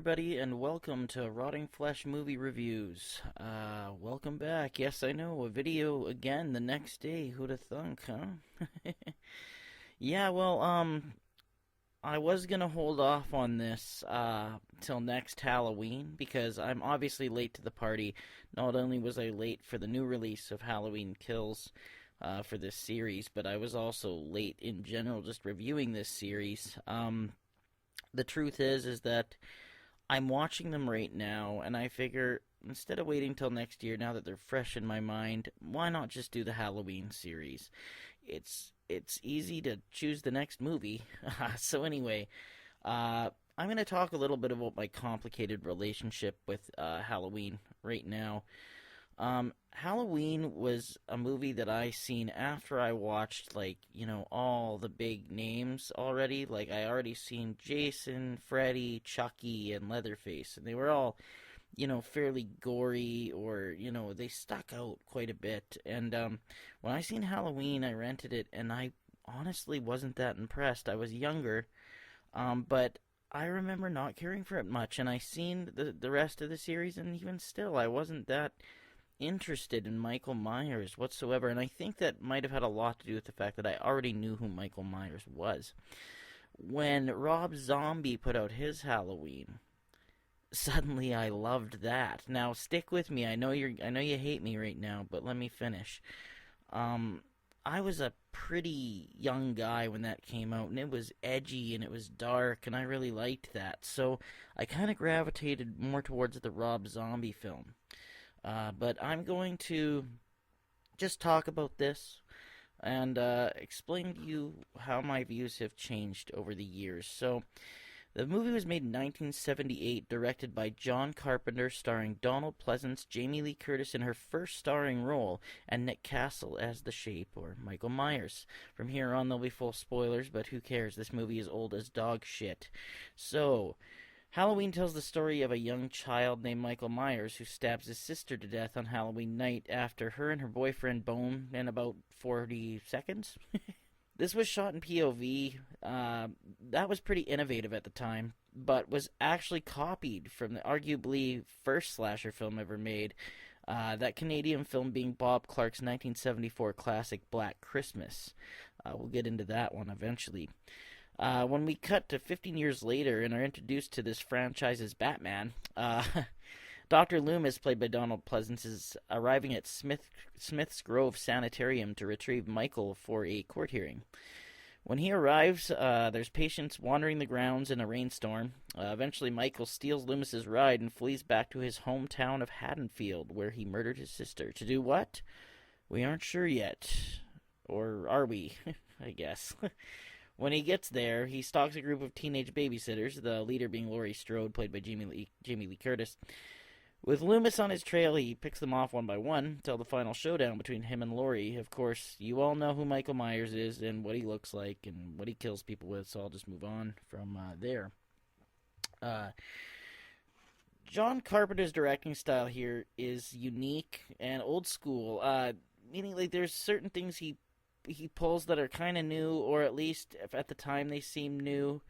everybody, and welcome to Rotting Flesh Movie Reviews. Welcome back. Yes, I know, a video again the next day. Who'd have thunk, huh? Yeah, well, I was gonna hold off on this, till next Halloween, because I'm obviously late to the party. Not only was I late for the new release of Halloween Kills, for this series, but I was also late in general just reviewing this series. The truth is that I'm watching them right now, and I figure instead of waiting till next year, now that they're fresh in my mind, why not just do the Halloween series? It's easy to choose the next movie. So anyway, I'm gonna talk a little bit about my complicated relationship with Halloween right now. Halloween was a movie that I seen after I watched, like, all the big names already. Like, I already seen Jason, Freddy, Chucky, and Leatherface, and they were all, fairly gory, or, they stuck out quite a bit. And, when I seen Halloween, I rented it, and I honestly wasn't that impressed. I was younger, but I remember not caring for it much, and I seen the rest of the series, and even still, I wasn't that interested in Michael Myers whatsoever, and I think that might have had a lot to do with the fact that I already knew who Michael Myers was. When Rob Zombie put out his Halloween, suddenly I loved that. Now stick with me. I know you hate me right now, but let me finish. Um I was a pretty young guy when that came out, and it was edgy and it was dark, and I really liked that. So I kind of gravitated more towards the Rob Zombie film. But I'm going to just talk about this and explain to you how my views have changed over the years. So, the movie was made in 1978, directed by John Carpenter, starring Donald Pleasence, Jamie Lee Curtis in her first starring role, and Nick Castle as the Shape, or Michael Myers. From here on, there'll be full spoilers, but who cares? This movie is old as dog shit. So, Halloween tells the story of a young child named Michael Myers who stabs his sister to death on Halloween night after her and her boyfriend bone in about 40 seconds. This was shot in POV. That was pretty innovative at the time, but was actually copied from the arguably first slasher film ever made. That Canadian film being Bob Clark's 1974 classic Black Christmas. We'll get into that one eventually. When we cut to 15 years later and are introduced to this franchise's Batman, Dr. Loomis, played by Donald Pleasence, is arriving at Smith's Grove Sanitarium to retrieve Michael for a court hearing. When he arrives, there's patients wandering the grounds in a rainstorm. Eventually, Michael steals Loomis's ride and flees back to his hometown of Haddonfield, where he murdered his sister. To do what? We aren't sure yet. Or are we? I guess. When he gets there, he stalks a group of teenage babysitters, the leader being Laurie Strode, played by Jamie Lee Curtis. With Loomis on his trail, he picks them off one by one until the final showdown between him and Laurie. Of course, you all know who Michael Myers is and what he looks like and what he kills people with, so I'll just move on from there. John Carpenter's directing style here is unique and old school, meaning like there's certain things he pulls that are kind of new, or at least if at the time they seem new.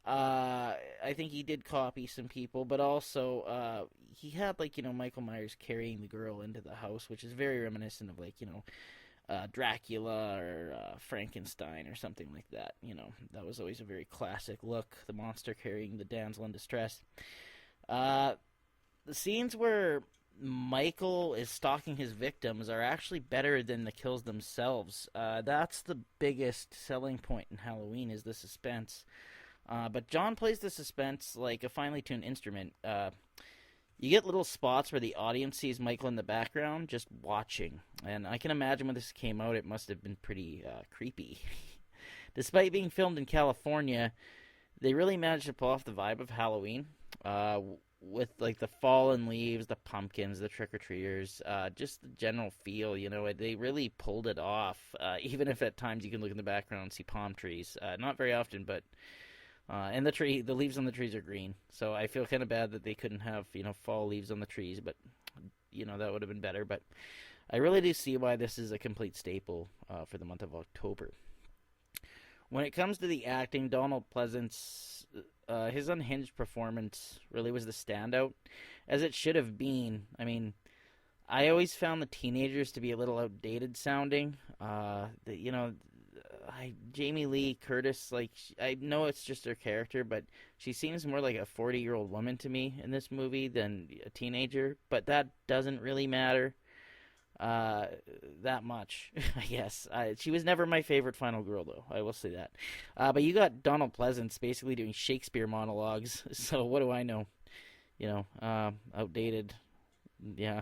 I think he did copy some people, but also he had Michael Myers carrying the girl into the house, which is very reminiscent of Dracula or Frankenstein or something like that. That was always a very classic look, the monster carrying the damsel in distress. The scenes where Michael is stalking his victims are actually better than the kills themselves. That's the biggest selling point in Halloween, is the suspense. But John plays the suspense like a finely tuned instrument. You get little spots where the audience sees Michael in the background just watching. And I can imagine when this came out, it must have been pretty creepy. Despite being filmed in California, they really managed to pull off the vibe of Halloween. With the fallen leaves, the pumpkins, the trick-or-treaters, just the general feel, they really pulled it off, even if at times you can look in the background and see palm trees. Not very often, but, and the leaves on the trees are green, so I feel kind of bad that they couldn't have, fall leaves on the trees, but, that would have been better, but I really do see why this is a complete staple for the month of October. When it comes to the acting, Donald Pleasence his unhinged performance really was the standout, as it should have been. I mean, I always found the teenagers to be a little outdated sounding. Jamie Lee Curtis, like I know it's just her character, but she seems more like a 40-year-old woman to me in this movie than a teenager. But that doesn't really matter uh, that much, I guess. She was never my favorite final girl, though. I will say that. But you got Donald Pleasance basically doing Shakespeare monologues. So what do I know? Outdated. Yeah.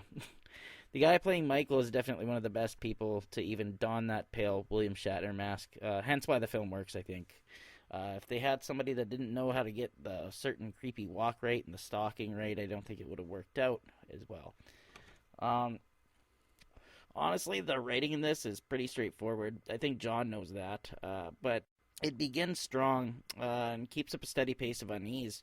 The guy playing Michael is definitely one of the best people to even don that pale William Shatner mask. Hence why the film works, I think. If they had somebody that didn't know how to get the certain creepy walk right and the stalking right, I don't think it would have worked out as well. Um, Honestly, the writing in this is pretty straightforward. I think John knows that. But it begins strong and keeps up a steady pace of unease.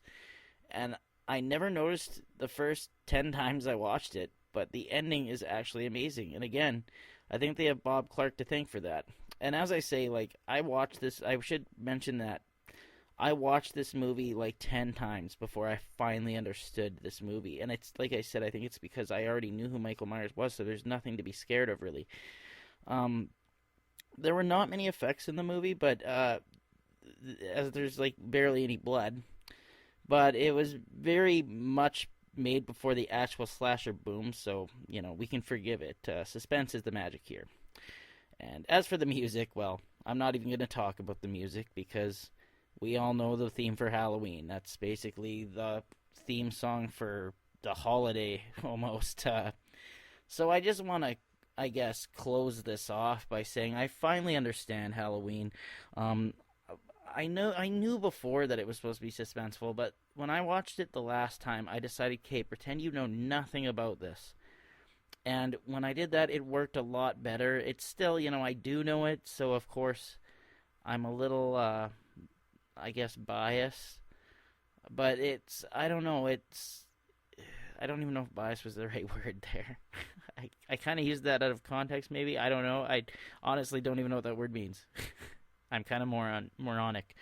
And I never noticed the first 10 times I watched it, but the ending is actually amazing. And again, I think they have Bob Clark to thank for that. And as I say, like, I watched this, I should mention that I watched this movie like 10 times before I finally understood this movie. And it's like I said, I think it's because I already knew who Michael Myers was, so there's nothing to be scared of, really. Um, there were not many effects in the movie, but as there's like barely any blood. But it was very much made before the actual slasher boom, so, we can forgive it. Suspense is the magic here. And as for the music, well, I'm not even going to talk about the music because we all know the theme for Halloween. That's basically the theme song for the holiday almost. So I just want to, I guess, close this off by saying I finally understand Halloween. Um, I knew before that it was supposed to be suspenseful, but when I watched it the last time, I decided, okay, pretend you know nothing about this. And when I did that, it worked a lot better. It's still, I do know it, so of course I'm a little, I guess, biased. But I don't know, I don't even know if bias was the right word there. I kind of used that out of context, maybe. I don't know. I honestly don't even know what that word means. I'm kind of moronic.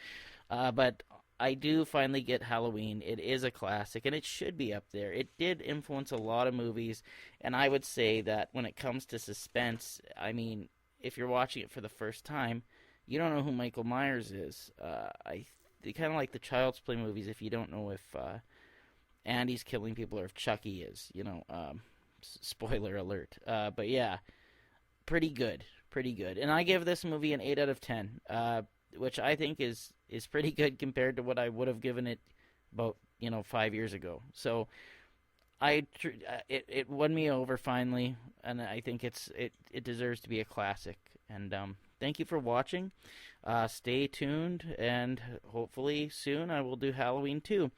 But I do finally get Halloween. It is a classic, and it should be up there. It did influence a lot of movies, and I would say that when it comes to suspense, I mean, if you're watching it for the first time, you don't know who Michael Myers is. Kind of like the Child's Play movies, if you don't know if Andy's killing people or if Chucky is, spoiler alert. But yeah, pretty good, pretty good. And I give this movie an 8 out of 10, which I think is pretty good compared to what I would have given it about 5 years ago. So it won me over finally, and I think it deserves to be a classic. And thank you for watching. Stay tuned, and hopefully soon I will do Halloween too.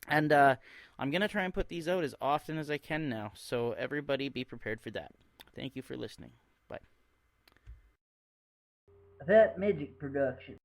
And I'm gonna try and put these out as often as I can now. So everybody be prepared for that. Thank you for listening. Bye. That Magic Production.